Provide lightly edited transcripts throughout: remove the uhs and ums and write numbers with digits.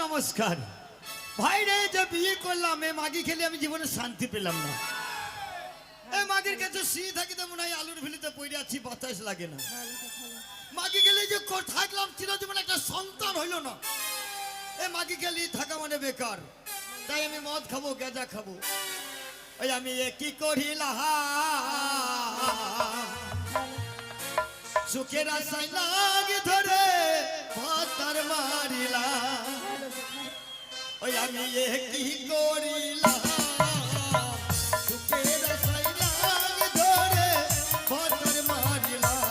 নমস্কার ভাই রে, যে বিয়ে করলাম এ মাগি খেলে আমি জীবনে শান্তি পেলাম না। এই মাগির কাছে শুয়ে থাকি তো মনে হয় আলুর ভিলিতে পড়ে আছি, বাতাস লাগে না। মাগি গেলে যে থাকলাম চিরজীবন একটা সন্তান হইল না। এই মাগি গেলে থাকা মানে বেকার, তাই আমি মদ খাবো, গাঁজা খাবো। ওই আমি এ কি করিলাম, সুখের আশায় লাগে ধরে ভাতার মারিলাম। ওই আমি এ কি করিলাম, সুখের আশায় লাগে ধরে ভাতার মারিলাম।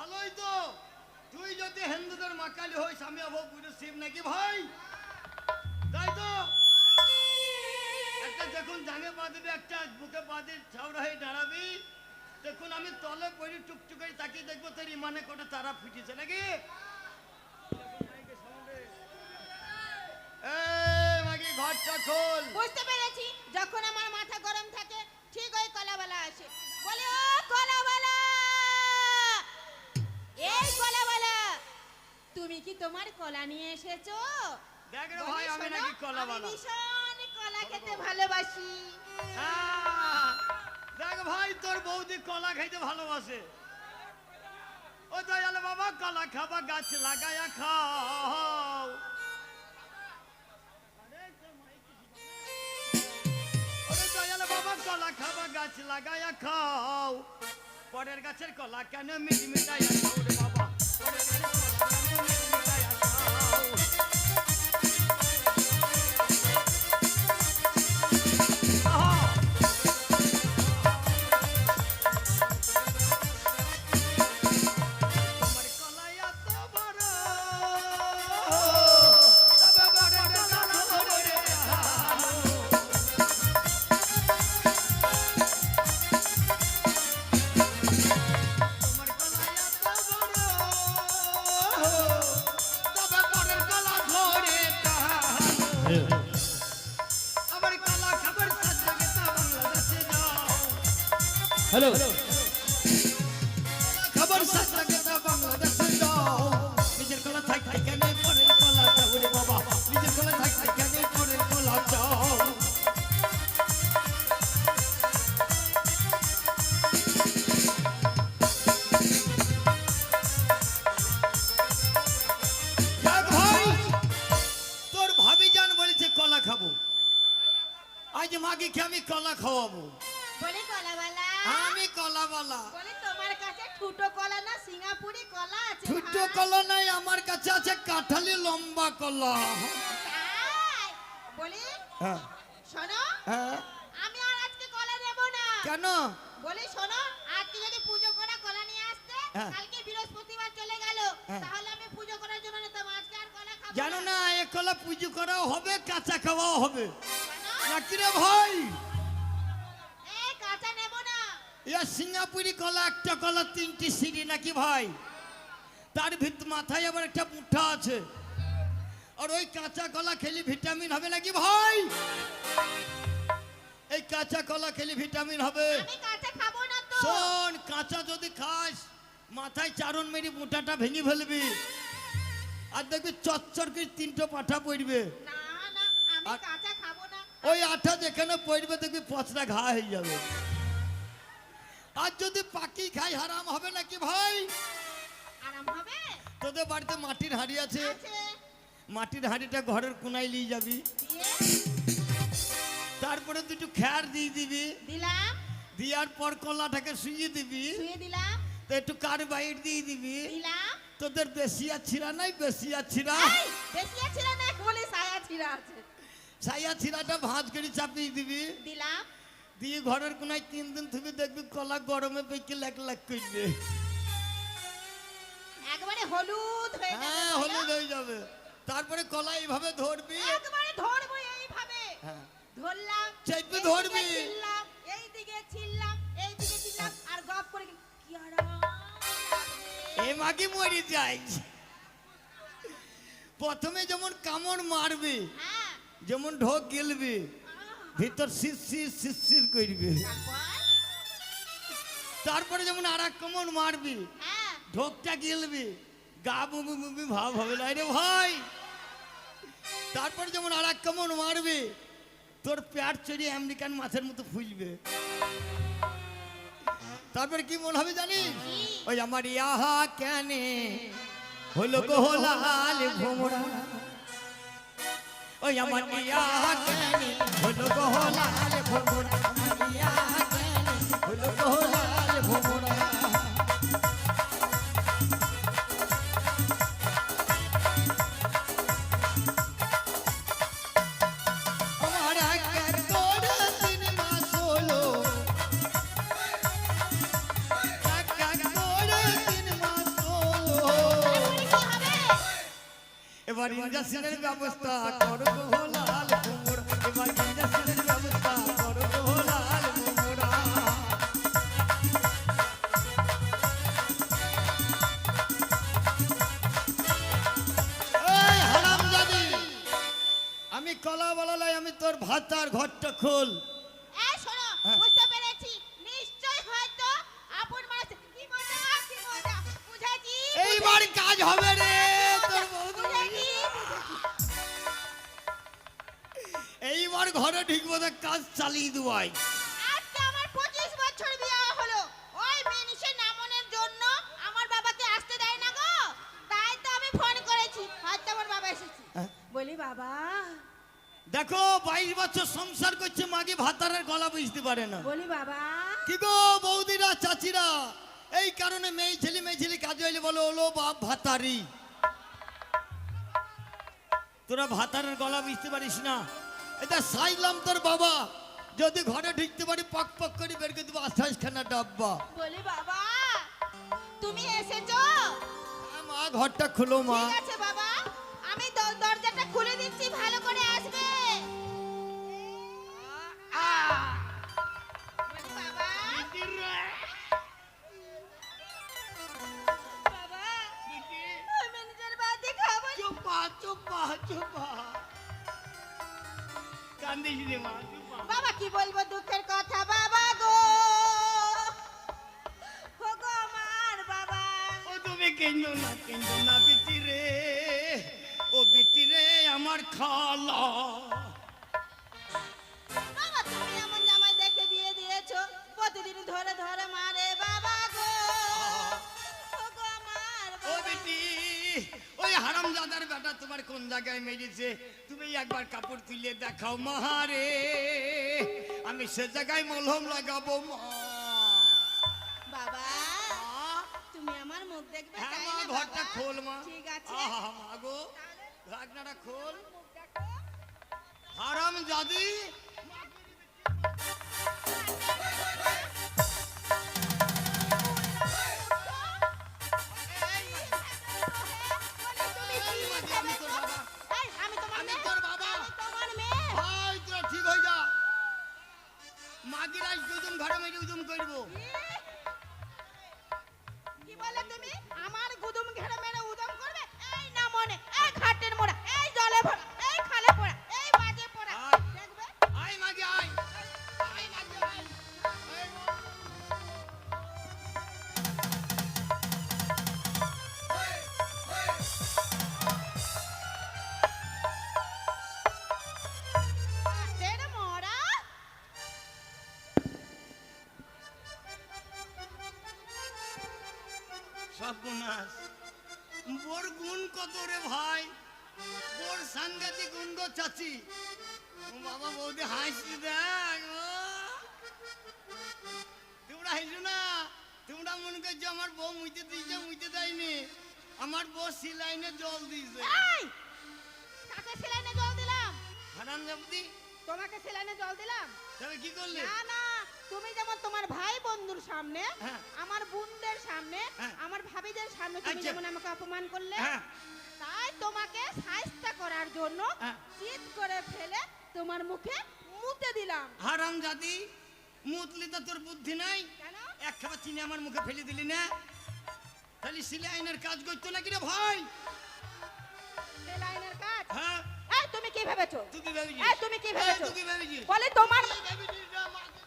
ভালোই তো, তুই যদি হিন্দুদের মাকালি হইস আমি হব গুরু শিব নাকি ভাই? তাই তো একটা যখন জাঙে পা দিবি, একটা বুকে পা দিয়ে ছাউড়া হয়ে দাঁড়াবি, দেখুন আমি তলে পড়ি টুকটুকে তাকিয়ে দেখবো তোর ইমানে কোটা তারা ফুটেছে নাকি? ঘরটা খোল। বুঝতে পেরেছি, যখন আমার মাথা গরম থাকে ঠিক ওই কলাবালা আসে, বলে ও কলাবালা, এই কলাবালা তুমি কি তোমার কলা নিয়ে এসেছো? দেখ রে ভাই, আমি নাকি কলাবালা? আমি ভীষণ কলা খেতে ভালোবাসি। দেখ ভাই, তোর বৌদি কলা খাইতে ভালোবাসে। ও দয়াল বাবা, কলা খাবা গাছ লাগায়া খাও। কলা খাবা গাছ লাগায়া খাও, পরের গাছের কলা কেন মিটি মিটাইয়া খাও রে বাবা, পরের গাছের কলা কেন মিটি মিটাইয়া খাও। हेलो खबर सच लगे तो बांग्लादेश जाओ, निजर कला थाई थाई के नहीं पड़े कला जाओ रे बाबा, निजर कला थाई थाई के नहीं पड़े कला जाओ। भाई तोर भाभी जान बोलेছে কলা খাবো, আজ মাগে কি আমি কলা খাওয়াবো? বলে কলাবালা, আমি কলাবালা। বলে তোমার কাছে ঠুটো কলা না সিঙ্গাপুরি কলা আছে? ছোট কলা নাই, আমার কাছে আছে কাঁঠালি লম্বা কলা। তাই বলি, হ্যাঁ শোনো, হ্যাঁ। আমি আর আজকে কলা নেব না। কেন? বলি শোনো, আজকে যদি পুজো করা কলা নিয়ে আসতে, হ্যাঁ। কালকে বৃহস্পতিবার চলে গেল, হ্যাঁ। তাহলে আমি পুজো করার জন্য নিতাম, আজকে আর কলা খাবো জানো না, এক কলা পুজো করাও হবে, কাঁচা খাওয়াও হবে কেন? নাকি রে ভাই? এই কাঁচা নেব না। ইয়া সিঙ্গাপুরি কলা, একটা কলা তিনটি সিঁড়ি নাকি ভাই? তার ভিতর মাথায় আবার একটা মুঠা আছে, আর ওই কাঁচা কলা খেলে ভিটামিন হবে নাকি ভাই? এই কাঁচা কলা খেলে ভিটামিন হবে। আমি কাঁচা খাবো না তো। শোন, কাঁচা যদি খাস মাথায় চারণ মেরি মুঠাটা ভেঙে ফেলবি, আর দেখবি চচ্চর করে তিনটে পাঠা পড়বে। না না, আমি কাঁচা খাবো না। ওই আঠা যেখানে পড়বে দেখবি পচরা ঘা হয়ে যাবে। আর যদি পাকি খাই হারাম হবে নাকি ভাই? আরাম হবে। তোদের বাড়িতে মাটির হাঁড়ি আছে, আছে। মাটির হাঁড়িটা ঘরের কোনায় নিয়ে যাবি, দিয়ে তারপরে দুটো খ্যার দিয়ে দিবি, দিলাম। দেওয়ার পর কলাটাকে শুয়ে দিবি, শুয়ে দিলাম, তো একটু কার্বাইড দিয়ে দিবি। দিলাম। তোদের বেশিয়া ছিঁড়া নাই, বেশিয়া ছিঁড়া, এই, বেশি ছিল না বলে সায়া ছিঁড়া আছে। ছাইয়া ছিঁড়াটা ভাঁজ করে চাপিয়ে দিবি। দিলাম। দিয়ে ঘরের কোনায় 3 দিন তুমি দেখবি কলা গরমে পেকে লাখ লাখ করবে। একবারে হলুদ হয়ে যাবে। হ্যাঁ, হলুদ হয়ে যাবে। তারপরে কলা এইভাবে ধরবি। একবারে ধরবো এইভাবে। হ্যাঁ, ধরলাম, চেপে এইদিকে ধরবি। ছিললাম, এইদিকে ছিললাম, এইদিকে ছিললাম, আর গপ করে কি আরাম লাগবে। এ মাগি মরে যাই। প্রথমে যেমন কামড় মারবি, হ্যাঁ, যেমন ঢোক গেলবি, ভিতর শিরশির শিরশির করবি। তারপরে যেমন আর এক কামড় মারবি, হ্যাঁ, ঢোকটা গেলবি, গা বুবি বুবি ভাব হবে না রে ভাই। তারপরে যেমন আর এক কামড় মারবি, তোর পেট চড়িয়ে আমেরিকান মাছের মতো ফুলবে। তারপরে কি মনে হবে জানিস? ওই আমার ইয়াহা কেনে হলো গোলাল ভোমরা, ওই আমার ইয়াহা কেনে হলো গোলাল ভোমরা, ইয়াহা কেনে হলো গোলাল ভোমরা। আমার এক এক করে 3 মাস হলো, এক এক করে 3 মাস হলো। তারপরে কি হবে? এবার ইঞ্জেকশনের ব্যবস্থা করো গোলাল ভোমরা, এবার ইঞ্জেকশনের ব্যবস্থা করো গোলাল ভোমরা। এই হারামজাদি, আমি কলা বলালাই, আমি তোর ভাতার ঘরটা খোল। এই শোনো, হ্যাঁ। বুঝতে পেরেছি। নিশ্চয় হয়তো আপন মানুষ। কি মজা, কি মজা। বুঝেছি। এইবার কাজ হবে রে তোর বৌদি। বুঝেছি। এইবার ঘরে ঢুকবো তো কাজ চালিয়ে দেওয়াই। আজকে আমার 25 বছর বিয়ে হলো। ওই মেনিসের নামনের জন্য আমার বাবাকে আসতে দেয় না গো। তাই তো আমি ফোন করেছি। হয়তো আমার বাবা এসেছে। হ্যাঁ। বলি বাবা, দেখো 22 বছর সংসার করছে, মাগে ভাতারের গলা বুঝতে পারে না। বলি বাবা, কি গো বৌদিরা চাচিরা, এই কারণে মেয়ে ছেলে কাজে হইলে বলো ওলো বাপ ভাতারি। তোরা ভাতারের গলা বুঝতে পারিস না। এটা সাইলাম তোর বাবা, যদি ঘরে ঢুকতে পারি পক পক করে বের করে দেবো 28 খানা ডাব্বা। বলি বাবা, তুমি এসেছো? হ্যাঁ মা, ঘরটা খুলো মা। ঠিক আছে বাবা, আমি দরজাটা খুলে দিচ্ছি, ভালো করে আসবে। বলি বাবা, বাবা, আমি নিজের বাড়িতে খাবো না। চুপা চুপা চুপা, কান্দিস রে মা, চুপা। বাবা কি বলবো দুঃখের কথা বাবা গো, ও গো আমার বাবা। ও তুমি কেঁদো না বিটি রে, ও বিটি রে আমার খালা। বাবা তুমি এমন জামাই দেখে বিয়ে দিয়েছো, প্রতিদিন ধরে ধরে মারে বাবা গো, ও গো আমার ও বাবা। বেটি, ওই হারামজাদার বেটা তোমার কোন জায়গায় মেরেছে, তুমি একবার কাপড় তুলে দেখাও মাহারে, আমি সে জায়গায় মলহম লাগাবো মা। বাবা তুমি আমার মুখ দেখবে হ্যাঁ তাই মা, না ঘরটা বাবা? খোল মা। ঠিক আছে। আহা মা গো, তাহলে ঢাকনাটা খোল। মুখ দেখো। হারামজাদি, আমি তোর বাবা। ভাই তোরা ঠিক হয়ে যা, মাগিরাজ দুদুম ঘরে মেরে উদুম করবো। কি বলে তুমি? আমার গুদুম ঘেরে মেরে উদম করবে? এই না মনে, এই ঘাটের মোড়া, এই জলে ভরা, এই খালে পড়া, এই বাজে পড়া। আয়। দেখবে? আয় মাগি আয়, আয় মাগি আয়। আয় মা। ঘাটের মোড়া? সর্বনাশ, বোর গুণ কত রে ভাই, বোর সাংঘাতিক গুণ গো চাচি। ও বাবা বৌদি হাসি দেখ ও। আমার বউ সিলাইনে জল দিয়েছে। এই কাকে সেলাইনে জল দিলাম? হারান জামদি তোমাকে সেলাইনে জল দিলাম? তবে কি করলে? না না, তুমি যেমন তোমার ভাই বন্ধুর সামনে, হ্যাঁ। আমার বোনদের সামনে, হ্যাঁ। আমার ভাবিদের সামনে তুমি আচ্ছা। যেমন আমাকে অপমান করলে, হ্যাঁ। তাই তোমাকে শায়েস্তা করার জন্য হ্যাঁ। চিৎ করে ফেলে তোমার মুখে মুতে দিলাম। হারাম জাদি, মুতলি তো তোর বুদ্ধি নাই। কেন? এক খাবার চিনি আমার মুখে ফেলে দিলি না? তাহলে সিলাইনের কাজ করতো নাকি রে ভাই? সেলাইনের কাজ? হ্যাঁ, এই তুমি কি ভেবেছো? তুই কি ভেবেছিস? এই তুমি কি ভেবেছো? তুই কি ভেবেছিস? বলে তোমার তুই ভেবেছিস না আমাকে?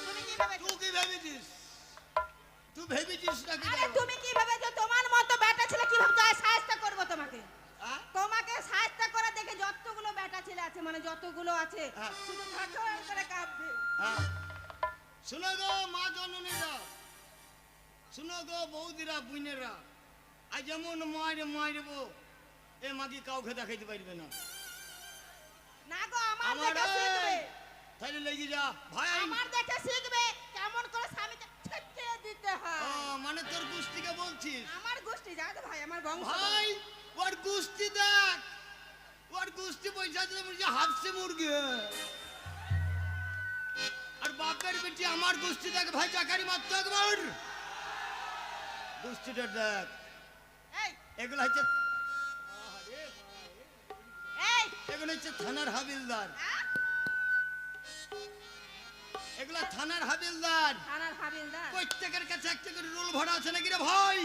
তুমি কি ভেবেছো? তুই কি ভেবেছিস? তুই ভেবেছিস নাকি আরে রে? তুমি কি ভেবেছো? তোমার মতো বেটা ছেলে কি ভাবছো শায়েস্তা করবো তোমাকে? হ্যাঁ? তোমাকে শায়েস্তা করা দেখে যতগুলো বেটা ছেলে আছে, মানে যতগুলো আছে, হ্যাঁ। শুধু ঝরঝর করে কাঁদবে। হ্যাঁ। শুনো গো মা জননীরা, শুনো গো বৌদিরা বুইনেরা, আজ যেমন মায়ের মারবো এ মাগি কাউকে দেখাইতে পারবে না। না গো, আমার আমার দেখে শিখবে। তাহলে লেগে যা ভাই। আমার দেখে শিখবে কেমন করে স্বামীকে ছেঁচে দিতে ও, হয়। মানে তোর গুষ্টিকে বলছিস? আমার গোষ্ঠী জানো তো ভাই, আমার বংশ। ভাই ওর গুষ্টি দেখ, ওর গুষ্টি পয়সা দিলে বলছে হাফসে মুরগি। আর বাপের বেটি আমার গুষ্টি দেখ ভাই, চাকারি মারতো একবার। গুষ্টিটা দেখ, এই এগুলো হচ্ছে এই এগুলো হচ্ছে থানার হাবিলদার। হ্যাঁ? এগুলা থানার হাবিলদার। থানার হাবিলদার? প্রত্যেকের কাছে একটা করে রোল ভরা আছে নাকি রে ভাই?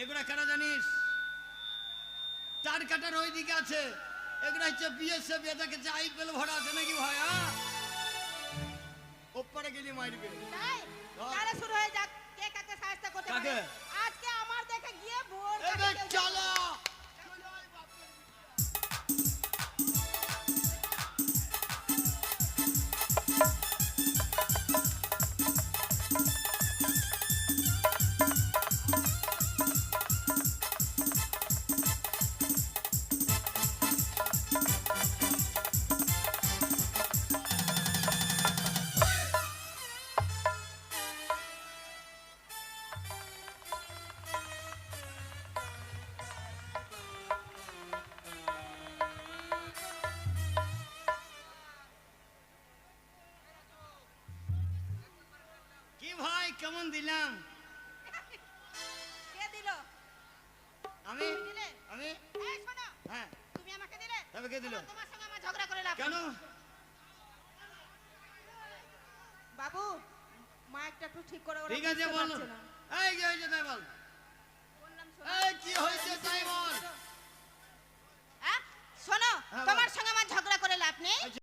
এগুলা কেন জানিস? চার কাটার ওই দিকে আছে, এগুলা হচ্ছে বিএসএফ। এটাকে আইপিএল ভরা আছে নাকি ভাই? ওপরে গেলি মারবে। তাই তাহলে শুরু হয়ে যাক, কে কাকে শায়েস্তা করতে পারে। কাকে? আজকে আমার দেখে গিয়ে বোর এবার চলো। কি ভাই কেমন দিলাম? কে দিল? আমি তুমি দিলে? আমি এই শোনো, হ্যাঁ। তুমি আমাকে দিলে? তবে কে দিল? তোমার সঙ্গে আমার ঝগড়া করে লাভ কেন? নেই। বাবু, মাইকটা একটু ঠিক করে ওরা ঠিক আছে বুঝতে বল। পারছে না। এই কি হয়েছে তাই বল।